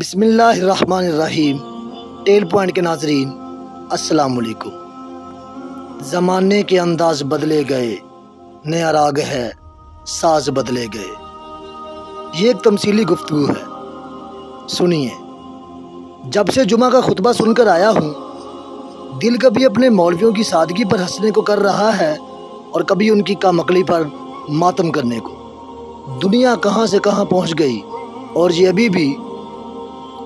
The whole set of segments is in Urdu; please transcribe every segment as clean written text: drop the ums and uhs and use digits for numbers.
بسم اللہ الرحمن الرحیم۔ ٹیل پوائنٹ کے ناظرین السلام علیکم۔ زمانے کے انداز بدلے گئے، نیا راگ ہے ساز بدلے گئے۔ یہ ایک تمثیلی گفتگو ہے، سنیے۔ جب سے جمعہ کا خطبہ سن کر آیا ہوں، دل کبھی اپنے مولویوں کی سادگی پر ہنسنے کو کر رہا ہے اور کبھی ان کی کم عقلی پر ماتم کرنے کو۔ دنیا کہاں سے کہاں پہنچ گئی، اور یہ ابھی بھی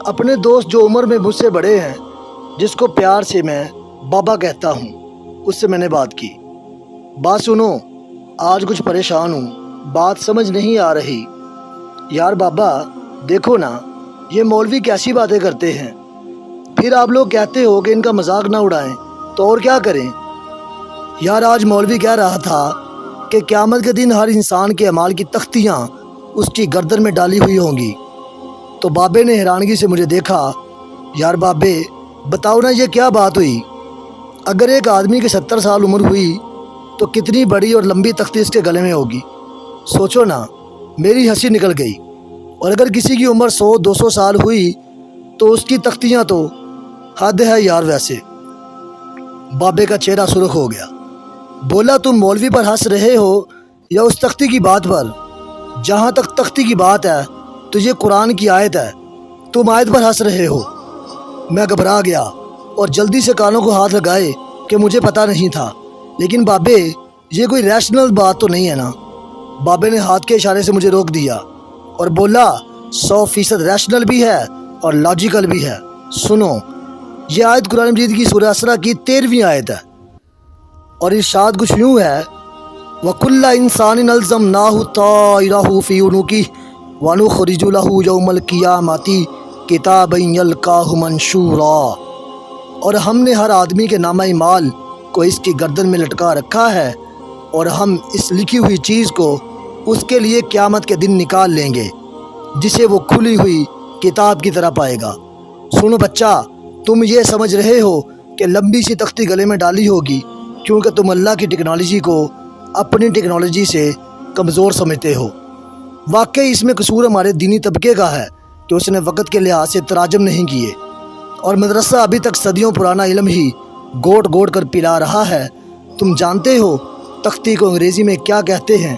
اپنے دوست جو عمر میں مجھ سے بڑے ہیں، جس کو پیار سے میں بابا کہتا ہوں، اس سے میں نے بات کی۔ بات سنو، آج کچھ پریشان ہوں، بات سمجھ نہیں آ رہی۔ یار بابا دیکھو نا، یہ مولوی کیسی باتیں کرتے ہیں، پھر آپ لوگ کہتے ہو کہ ان کا مذاق نہ اڑائیں، تو اور کیا کریں؟ یار آج مولوی کہہ رہا تھا کہ قیامت کے دن ہر انسان کے اعمال کی تختیاں اس کی گردن میں ڈالی ہوئی ہوں گی۔ تو بابے نے حیرانگی سے مجھے دیکھا۔ یار بابے بتاؤ نا، یہ کیا بات ہوئی؟ اگر ایک آدمی کے 70 سال عمر ہوئی تو کتنی بڑی اور لمبی تختی اس کے گلے میں ہوگی؟ سوچو نا۔ میری ہنسی نکل گئی۔ اور اگر کسی کی عمر 100-200 سال ہوئی تو اس کی تختیاں تو حد ہے یار ویسے۔ بابے کا چہرہ سرخ ہو گیا۔ بولا تم مولوی پر ہنس رہے ہو یا اس تختی کی بات پر؟ جہاں تک تختی کی بات ہے تو یہ قرآن کی آیت ہے، تم آیت پر ہنس رہے ہو۔ میں گھبرا گیا اور جلدی سے کانوں کو ہاتھ لگائے کہ مجھے پتہ نہیں تھا۔ لیکن بابے یہ کوئی ریشنل بات تو نہیں ہے نا؟ بابے نے ہاتھ کے اشارے سے مجھے روک دیا اور بولا 100% ریشنل بھی ہے اور لاجیکل بھی ہے۔ سنو، یہ آیت قرآن مجید کی سورہ اسراء کی 13ویں آیت ہے، اور ارشاد کچھ یوں ہے: وَكُلَّ إِنسَانٍ أَلْزَمْنَاهُ طَائِرَهُ فِي عُنُقِهِ وَنُخْرِجُ لَهُ يَوْمَ الْقِيَامَةِ كِتَابًا يَلْقَاهُ مَنشُورًا۔ اور ہم نے ہر آدمی کے نامہ اعمال کو اس کی گردن میں لٹکا رکھا ہے، اور ہم اس لکھی ہوئی چیز کو اس کے لیے قیامت کے دن نکال لیں گے، جسے وہ کھلی ہوئی کتاب کی طرح پائے گا۔ سنو بچہ، تم یہ سمجھ رہے ہو کہ لمبی سی تختی گلے میں ڈالی ہوگی کیونکہ تم اللہ کی ٹیکنالوجی کو اپنی ٹیکنالوجی سے کمزور سمجھتے ہو۔ واقعی اس میں قصور ہمارے دینی طبقے کا ہے کہ اس نے وقت کے لحاظ سے تراجم نہیں کیے، اور مدرسہ ابھی تک صدیوں پرانا علم ہی گوٹ گوٹ کر پلا رہا ہے۔ تم جانتے ہو تختی کو انگریزی میں کیا کہتے ہیں؟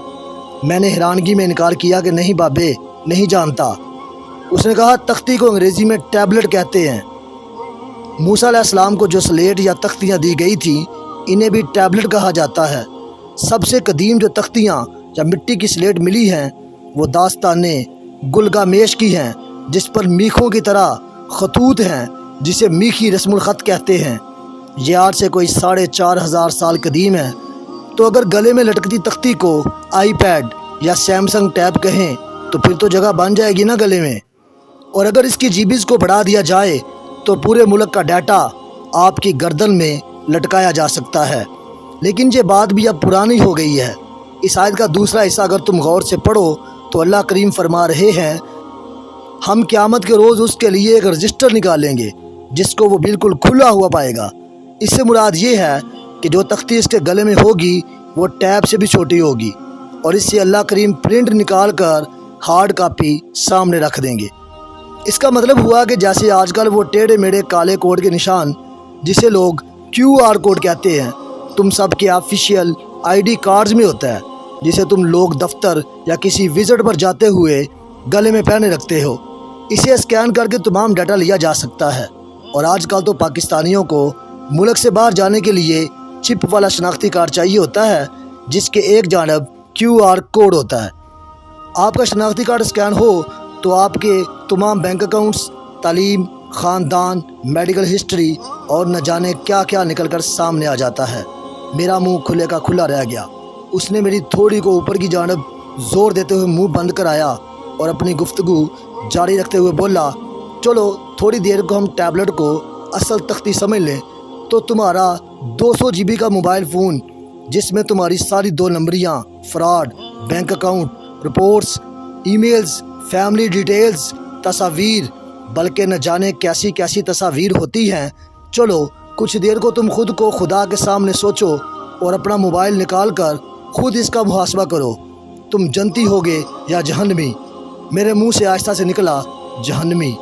میں نے حیرانگی میں انکار کیا کہ نہیں بابے، نہیں جانتا۔ اس نے کہا تختی کو انگریزی میں ٹیبلٹ کہتے ہیں۔ موسیٰ علیہ السلام کو جو سلیٹ یا تختیاں دی گئی تھیں، انہیں بھی ٹیبلٹ کہا جاتا ہے۔ سب سے قدیم جو تختیاں یا مٹی کی سلیٹ ملی ہیں وہ داستان گلگامیش کی ہیں، جس پر میخوں کی طرح خطوط ہیں، جسے میخی رسم الخط کہتے ہیں۔ یہ آج سے کوئی 4500 سال قدیم ہے۔ تو اگر گلے میں لٹکتی تختی کو آئی پیڈ یا سیمسنگ ٹیب کہیں تو پھر تو جگہ بن جائے گی نا گلے میں۔ اور اگر اس کی جی بیز کو بڑھا دیا جائے تو پورے ملک کا ڈیٹا آپ کی گردن میں لٹکایا جا سکتا ہے۔ لیکن یہ بات بھی اب پرانی ہو گئی ہے۔ اس آیت کا دوسرا حصہ اگر تم غور سے پڑھو تو اللہ کریم فرما رہے ہیں: ہم قیامت کے روز اس کے لیے ایک رجسٹر نکالیں گے جس کو وہ بالکل کھلا ہوا پائے گا۔ اس سے مراد یہ ہے کہ جو تختی اس کے گلے میں ہوگی وہ ٹیب سے بھی چھوٹی ہوگی، اور اس سے اللہ کریم پرنٹ نکال کر ہارڈ کاپی سامنے رکھ دیں گے۔ اس کا مطلب ہوا کہ جیسے آج کل وہ ٹیڑھے میڑھے کالے کوڈ کے نشان، جسے لوگ QR کوڈ کہتے ہیں، تم سب کے آفیشیل ID کارڈز میں ہوتا ہے، جسے تم لوگ دفتر یا کسی وزٹ پر جاتے ہوئے گلے میں پہنے رکھتے ہو۔ اسے اسکین کر کے تمام ڈیٹا لیا جا سکتا ہے۔ اور آج کل تو پاکستانیوں کو ملک سے باہر جانے کے لیے چپ والا شناختی کارڈ چاہیے ہوتا ہے، جس کے ایک جانب QR کوڈ ہوتا ہے۔ آپ کا شناختی کارڈ اسکین ہو تو آپ کے تمام بینک اکاؤنٹس، تعلیم، خاندان، میڈیکل ہسٹری اور نہ جانے کیا کیا نکل کر سامنے آ جاتا ہے۔ میرا منہ کھلے کا کھلا رہ گیا۔ اس نے میری تھوڑی کو اوپر کی جانب زور دیتے ہوئے منہ بند کر آیا اور اپنی گفتگو جاری رکھتے ہوئے بولا: چلو تھوڑی دیر کو ہم ٹیبلٹ کو اصل تختی سمجھ لیں تو تمہارا 200 GB کا موبائل فون، جس میں تمہاری ساری 2 نمبریاں، fraud, bank account, reports, e mails, family details, تصاویر، بلکہ نہ جانے کیسی کیسی تصاویر ہوتی ہیں۔ چلو کچھ دیر کو تم خود کو خدا کے سامنے سوچو اور اپنا موبائل نکال کر خود اس کا محاسبہ کرو، تم جنتی ہوگے یا جہنمی۔ میرے منہ سے آہستہ سے نکلا: جہنمی۔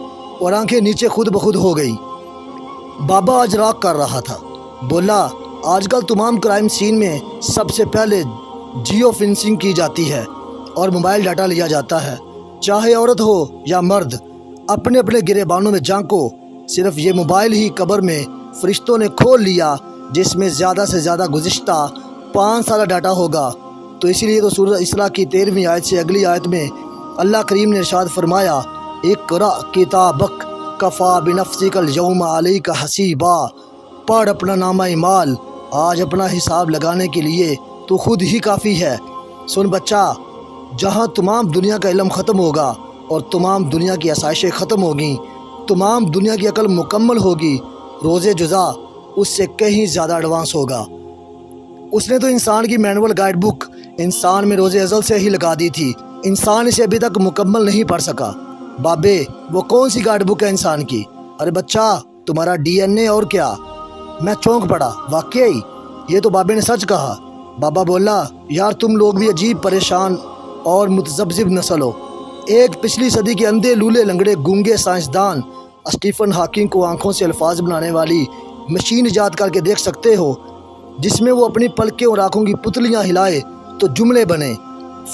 اور آنکھیں نیچے خود بخود ہو گئیں۔ بابا آج راگ کر رہا تھا، بولا آج کل تمام کرائم سین میں سب سے پہلے جیو فنسنگ کی جاتی ہے اور موبائل ڈاٹا لیا جاتا ہے، چاہے عورت ہو یا مرد، اپنے اپنے گریبانوں میں جھانکو، صرف یہ موبائل ہی قبر میں فرشتوں نے کھول لیا جس میں زیادہ سے زیادہ گزشتہ 5 سالہ ڈاٹا ہوگا۔ تو اسی لیے تو سورہ اسراء کی 13ویں آیت سے اگلی آیت میں اللہ کریم نے ارشاد فرمایا، اقرأ کتابک کفا بنفسک الیوم علیک حسیبا، پڑھ اپنا نامہ اعمال، آج اپنا حساب لگانے کے لیے تو خود ہی کافی ہے۔ سن بچہ، جہاں تمام دنیا کا علم ختم ہوگا اور تمام دنیا کی آسائشیں ختم ہوگیں، تمام دنیا کی عقل مکمل ہوگی، روز جزا اس سے کہیں زیادہ ایڈوانس ہوگا۔ اس نے تو انسان کی مینول گائیڈ بک انسان میں روز ازل سے ہی لگا دی تھی، انسان اسے ابھی تک مکمل نہیں پڑھ سکا۔ بابے وہ کون سی گائیڈ بک ہے انسان کی؟ ارے بچہ تمہارا ڈی این اے اور کیا؟ میں چونک پڑا، واقعی یہ تو بابے نے سچ کہا۔ بابا بولا یار تم لوگ بھی عجیب پریشان اور متذبذب نسل ہو۔ ایک پچھلی صدی کے اندھے لولے لنگڑے گونگے سائنسدان اسٹیفن ہاکنگ کو آنکھوں سے الفاظ بنانے والی مشین ایجاد کر کے دیکھ سکتے ہو، جس میں وہ اپنی پلکیں اور آنکھوں کی پتلیاں ہلائے تو جملے بنے۔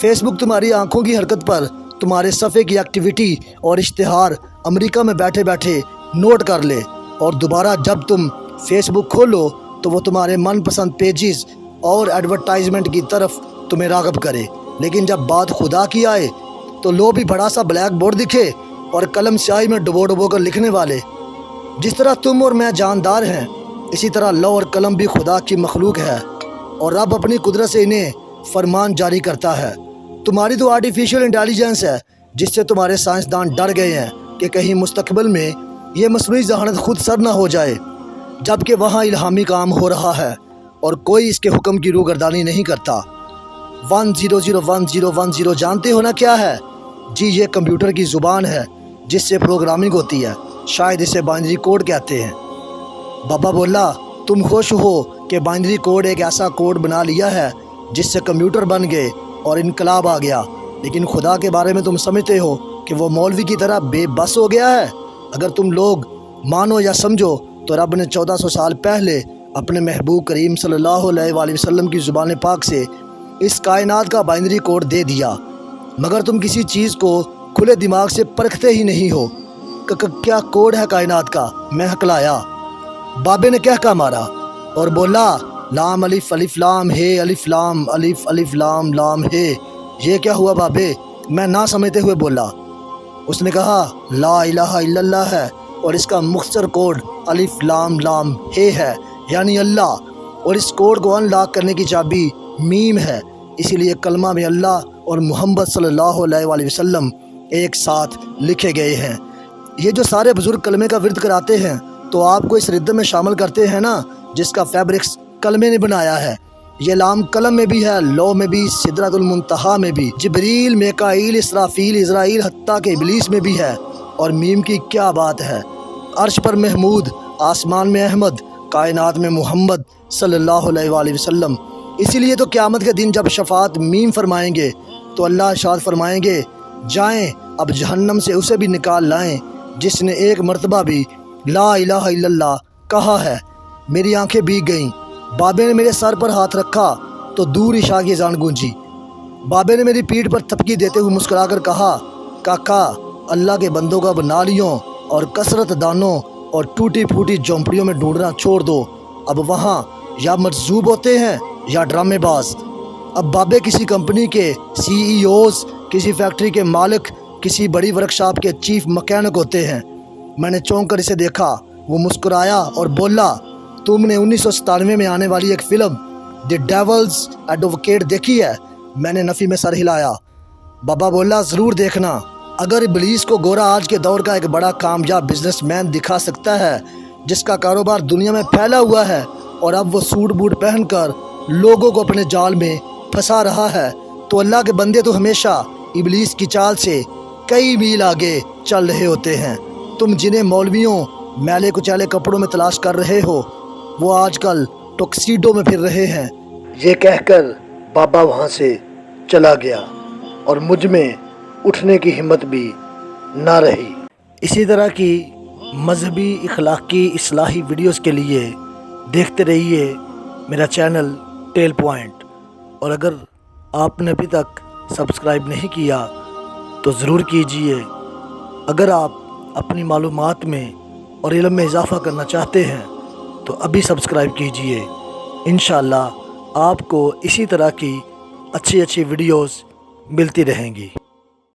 فیس بک تمہاری آنکھوں کی حرکت پر تمہارے صفحے کی ایکٹیویٹی اور اشتہار امریکہ میں بیٹھے بیٹھے نوٹ کر لے، اور دوبارہ جب تم فیس بک کھولو تو وہ تمہارے من پسند پیجز اور ایڈورٹائزمنٹ کی طرف تمہیں راغب کرے۔ لیکن جب بات خدا کی آئے تو لو بھی بڑا سا بلیک بورڈ دکھے اور قلم سیاہی میں ڈبو ڈبو کر لکھنے والے۔ جس طرح تم اور میں جاندار ہیں، اسی طرح لو اور قلم بھی خدا کی مخلوق ہے، اور رب اپنی قدرت سے انہیں فرمان جاری کرتا ہے۔ تمہاری تو آرٹیفیشل انٹیلیجنس ہے جس سے تمہارے سائنسدان ڈر گئے ہیں کہ کہیں مستقبل میں یہ مصنوعی ذہانت خود سر نہ ہو جائے، جبکہ وہاں الہامی کام ہو رہا ہے اور کوئی اس کے حکم کی روگردانی نہیں کرتا۔ 1001010 جانتے ہو نا کیا ہے؟ جی یہ کمپیوٹر کی زبان ہے جس سے پروگرامنگ ہوتی ہے، شاید اسے بائنری کوڈ کہتے ہیں۔ بابا بولا تم خوش ہو کہ بائنری کوڈ ایک ایسا کوڈ بنا لیا ہے جس سے کمپیوٹر بن گئے اور انقلاب آ گیا، لیکن خدا کے بارے میں تم سمجھتے ہو کہ وہ مولوی کی طرح بے بس ہو گیا ہے؟ اگر تم لوگ مانو یا سمجھو تو رب نے 1400 سال پہلے اپنے محبوب کریم صلی اللہ علیہ وآلہ وسلم کی زبان پاک سے اس کائنات کا بائنری کوڈ دے دیا، مگر تم کسی چیز کو کھلے دماغ سے پرکھتے ہی نہیں ہو۔ کیا کوڈ ہے کائنات کا؟ میں ہکلایا۔ بابے نے کہہ مارا اور بولا لام الف الف لام ہے، الف لام الف الف لام لام ہے۔ یہ کیا ہوا بابے؟ میں نہ سمجھتے ہوئے بولا۔ اس نے کہا لا الہ الا اللہ ہے اور اس کا مختصر کوڈ الف لام لام ہے یعنی اللہ، اور اس کوڈ کو ان لاک کرنے کی چابی میم ہے، اسی لیے کلمہ میں اللہ اور محمد صلی اللہ علیہ وآلہ وسلم ایک ساتھ لکھے گئے ہیں۔ یہ جو سارے بزرگ کلمے کا ورد کراتے ہیں تو آپ کو اس ردم میں شامل کرتے ہیں نا، جس کا فیبرکس کلمے نے بنایا ہے۔ یہ لام قلم میں بھی ہے، لو میں بھی، سدرۃ المنتہا میں بھی، جبریل، میکائیل، اسرافیل، عزرائیل، حتیٰ کہ ابلیس میں بھی ہے۔ اور میم کی کیا بات ہے؟ عرش پر محمود، آسمان میں احمد، کائنات میں محمد صلی اللہ علیہ وآلہ وسلم۔ اسی لیے تو قیامت کے دن جب شفاعت میم فرمائیں گے تو اللہ ارشاد فرمائیں گے جائیں اب جہنم سے اسے بھی نکال لائیں جس نے ایک مرتبہ بھی لا الہ الا اللہ کہا ہے۔ میری آنکھیں بھیگ گئیں۔ بابے نے میرے سر پر ہاتھ رکھا تو دور عشاء کی اذان گونجی۔ بابے نے میری پیٹھ پر تھپکی دیتے ہوئے مسکرا کر کہا کاکا اللہ کے بندوں کا نالیوں اور کثرت دانوں اور ٹوٹی پھوٹی جھونپڑیوں میں ڈھونڈنا چھوڑ دو، اب وہاں یا مجذوب ہوتے ہیں یا ڈرامے باز۔ اب بابے کسی کمپنی کے CEOs، کسی فیکٹری کے مالک، کسی بڑی ورکشاپ کے چیف مکینک ہوتے ہیں۔ میں نے چونک کر اسے دیکھا، وہ مسکرایا اور بولا تم نے 1997 میں آنے والی ایک فلم دی ڈیولز ایڈوکیٹ دیکھی ہے؟ میں نے نفی میں سر ہلایا۔ بابا بولا ضرور دیکھنا، اگر ابلیس کو گورا آج کے دور کا ایک بڑا کامیاب بزنس مین دکھا سکتا ہے جس کا کاروبار دنیا میں پھیلا ہوا ہے اور اب وہ سوٹ بوٹ پہن کر لوگوں کو اپنے جال میں پھنسا رہا ہے، تو اللہ کے بندے تو ہمیشہ ابلیس کی چال سے کئی میل آگے چل رہے ہوتے ہیں۔ تم جنہیں مولویوں میلے کچیلے کپڑوں میں تلاش کر رہے ہو وہ آج کل ٹوکسیڈو میں پھر رہے ہیں۔ یہ کہہ کر بابا وہاں سے چلا گیا اور مجھ میں اٹھنے کی ہمت بھی نہ رہی۔ اسی طرح کی مذہبی اخلاقی اصلاحی ویڈیوز کے لیے دیکھتے رہیے میرا چینل ٹیل پوائنٹ، اور اگر آپ نے ابھی تک سبسکرائب نہیں کیا تو ضرور کیجئے۔ اگر آپ اپنی معلومات میں اور علم میں اضافہ کرنا چاہتے ہیں تو ابھی سبسکرائب کیجئے۔ انشاءاللہ آپ کو اسی طرح کی اچھی ویڈیوز ملتی رہیں گی۔